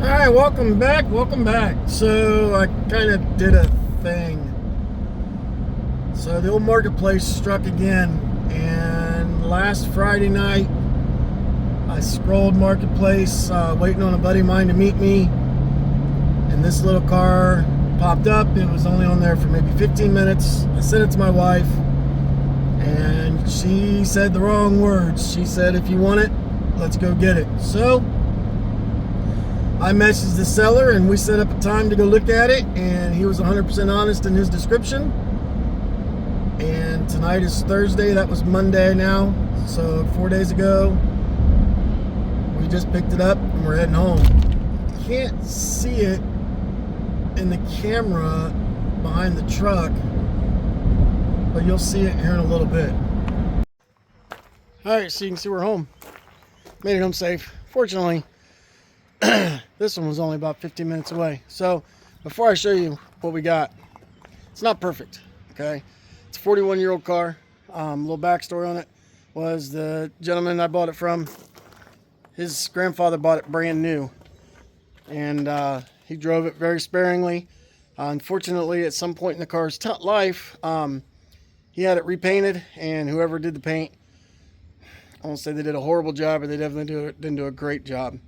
Alright, welcome back. So I kind of did a thing. So the old marketplace struck again, and last Friday night I scrolled marketplace waiting on a buddy of mine to meet me, and this little car popped up. It was only on there for maybe 15 minutes. I sent it to my wife, and she said the wrong words. She said, if you want it, let's go get it. So I messaged the seller and we set up a time to go look at it, and he was 100% honest in his description. And tonight is Thursday. That was Monday now. So 4 days ago, we just picked it up and we're heading home. Can't see it in the camera behind the truck, but you'll see it here in a little bit. Alright, so you can see we're home. Made it home safe. Fortunately, this one was only about 15 minutes away. So before I show you what we got, it's not perfect, okay? It's a 41-year-old car. Little backstory on it was the gentleman I bought it from, his grandfather bought it brand new, and he drove it very sparingly. Unfortunately, at some point in the car's life, he had it repainted, and whoever did the paint, I won't say they did a horrible job, but they definitely didn't do a great job.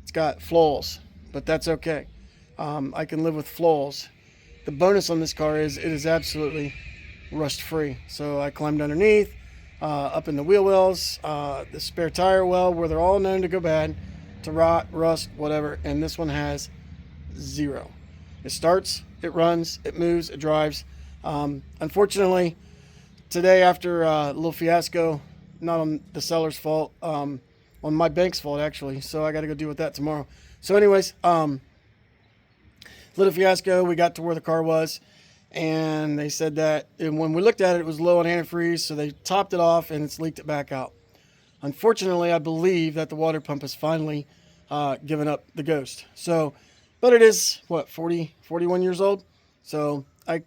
It's got flaws, but that's okay. I can live with flaws. The bonus on this car is it is absolutely rust free. So I climbed underneath, up in the wheel wells, the spare tire well, where they're all known to go bad, to rot, rust, whatever, and this one has zero. It starts, it runs, it moves, it drives. Unfortunately, today, after a little fiasco, not on the seller's fault, on my bank's fault actually, so I got to go deal with that tomorrow. So anyways, little fiasco, we got to where the car was, and they said that, and when we looked at it, it was low on antifreeze, so they topped it off and it's leaked it back out. Unfortunately, I believe that the water pump has finally given up the ghost. So, but it is, what, 41 years old? So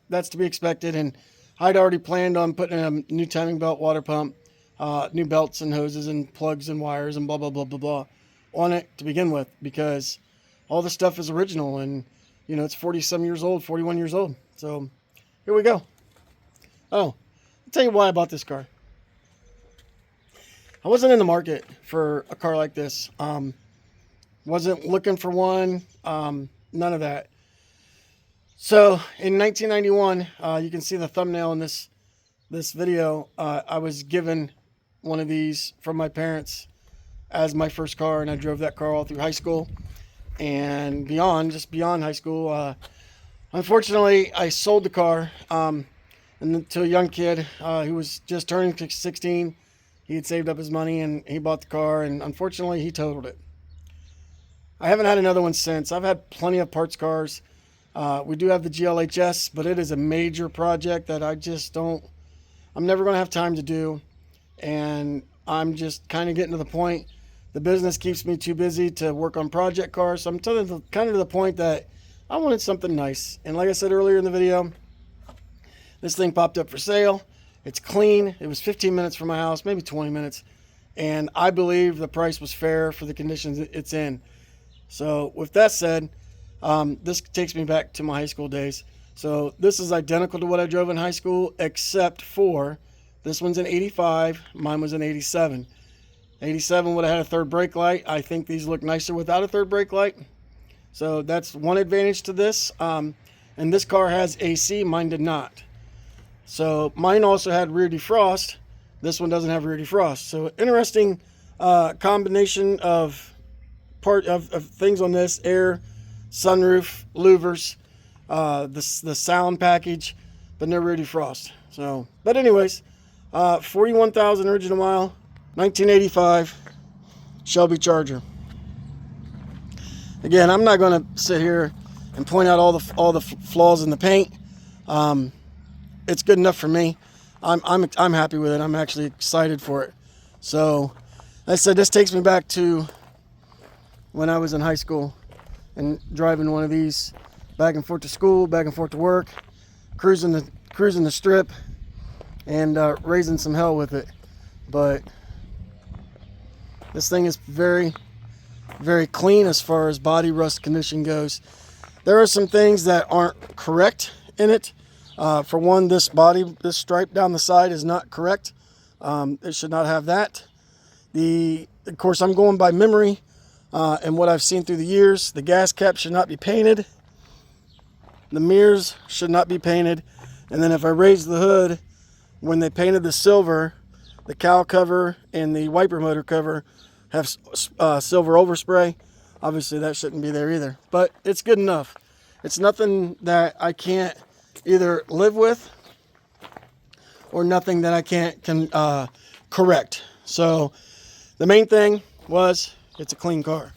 that's to be expected, and I'd already planned on putting a new timing belt water pump, new belts and hoses and plugs and wires and blah, blah, blah, blah, blah on it to begin with, because all the stuff is original, and, you know, it's 40-some years old, 41 years old. So here we go. Oh, I'll tell you why I bought this car. I wasn't in the market for a car like this. Wasn't looking for one, none of that. So in 1991, you can see the thumbnail in this video. I was given one of these from my parents as my first car, and I drove that car all through high school and beyond, just beyond high school. Unfortunately, I sold the car and to a young kid who was just turning 16. He had saved up his money and he bought the car, and unfortunately he totaled it. I haven't had another one since. I've had plenty of parts cars. We do have the GLHS, but it is a major project that I'm never going to have time to do. And I'm just kind of getting to the point. The business keeps me too busy to work on project cars. So I'm kind of to the point that I wanted something nice. And like I said earlier in the video, this thing popped up for sale. It's clean. It was 15 minutes from my house, maybe 20 minutes. And I believe the price was fair for the conditions it's in. So with that said, this takes me back to my high school days. So this is identical to what I drove in high school, except for this one's an 85. Mine was an 87. 87 would have had a third brake light. I think these look nicer without a third brake light. So that's one advantage to this. And this car has AC. Mine did not. So mine also had rear defrost. This one doesn't have rear defrost. So interesting combination of things on this: air, sunroof, louvers, the sound package, but no rear defrost. So, but anyways, 41,000 original mile, 1985 Shelby Charger. Again, I'm not going to sit here and point out all the flaws in the paint. It's good enough for me. I'm happy with it. I'm actually excited for it. So, like I said, this takes me back to when I was in high school and driving one of these back and forth to school, back and forth to work, cruising the strip, and raising some hell with it. But this thing is very, very clean as far as body rust condition goes. There are some things that aren't correct in it. For one, this stripe down the side is not correct. It should not have that. Of course, I'm going by memory and what I've seen through the years. The gas cap should not be painted. The mirrors should not be painted. And then if I raise the hood, when they painted the silver, the cowl cover and the wiper motor cover have silver overspray. Obviously, that shouldn't be there either. But it's good enough. It's nothing that I can't either live with or nothing that I can correct. So the main thing was it's a clean car.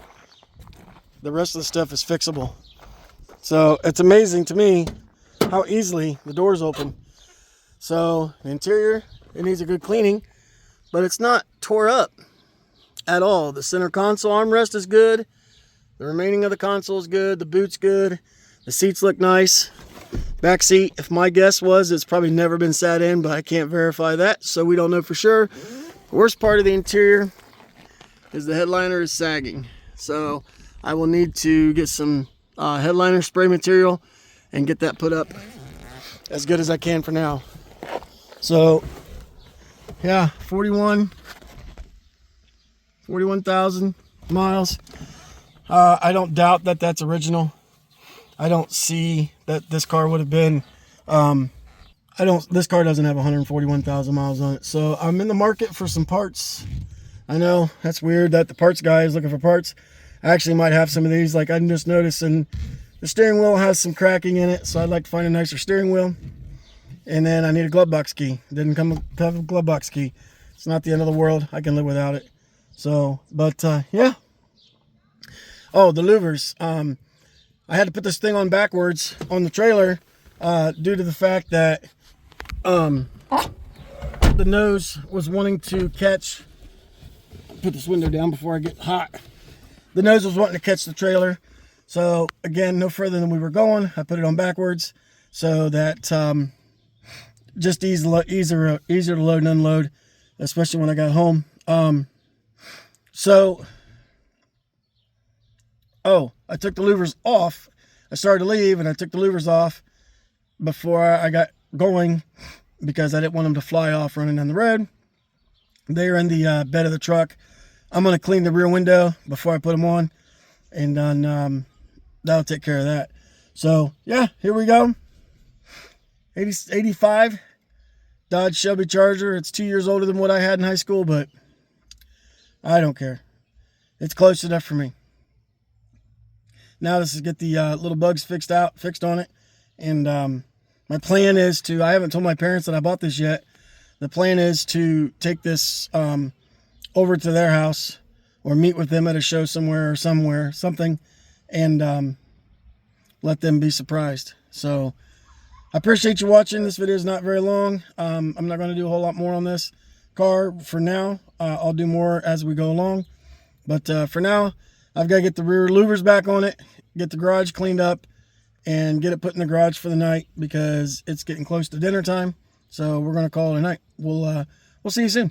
The rest of the stuff is fixable. So it's amazing to me how easily the doors open. So the interior, it needs a good cleaning, but it's not tore up at all. The center console armrest is good. The remaining of the console is good. The boot's good. The seats look nice. Back seat, if my guess was, it's probably never been sat in, but I can't verify that, so we don't know for sure. The worst part of the interior is the headliner is sagging. So I will need to get some headliner spray material and get that put up as good as I can for now. So yeah, 41,000 miles. I don't doubt that that's original. I don't see that this car would have been, this car doesn't have 141,000 miles on it. So I'm in the market for some parts. I know that's weird that the parts guy is looking for parts. I actually might have some of these. Like I just noticed, and the steering wheel has some cracking in it. So I'd like to find a nicer steering wheel. And then I need a glove box key. Didn't come with a glove box key. It's not the end of the world. I can live without it. So, but yeah. Oh, the louvers. I had to put this thing on backwards on the trailer due to the fact that the nose was wanting to catch. Put this window down before I get hot. The nose was wanting to catch the trailer. So again, no further than we were going. I put it on backwards so that just easier to load and unload, especially when I got home. I took the louvers off. I started to leave and I took the louvers off before I got going because I didn't want them to fly off running down the road. They're in the bed of the truck. I'm going to clean the rear window before I put them on, and then that'll take care of that. So yeah, here we go. 85 Dodge Shelby Charger. It's 2 years older than what I had in high school, but I don't care. It's close enough for me. Now this is get the little bugs fixed on it. And my plan is to, I haven't told my parents that I bought this yet. The plan is to take this over to their house or meet with them at a show something, and let them be surprised. So I appreciate you watching. This video is not very long. I'm not going to do a whole lot more on this car for now. I'll do more as we go along. But for now, I've got to get the rear louvers back on it, get the garage cleaned up, and get it put in the garage for the night because it's getting close to dinner time. So we're going to call it a night. We'll see you soon.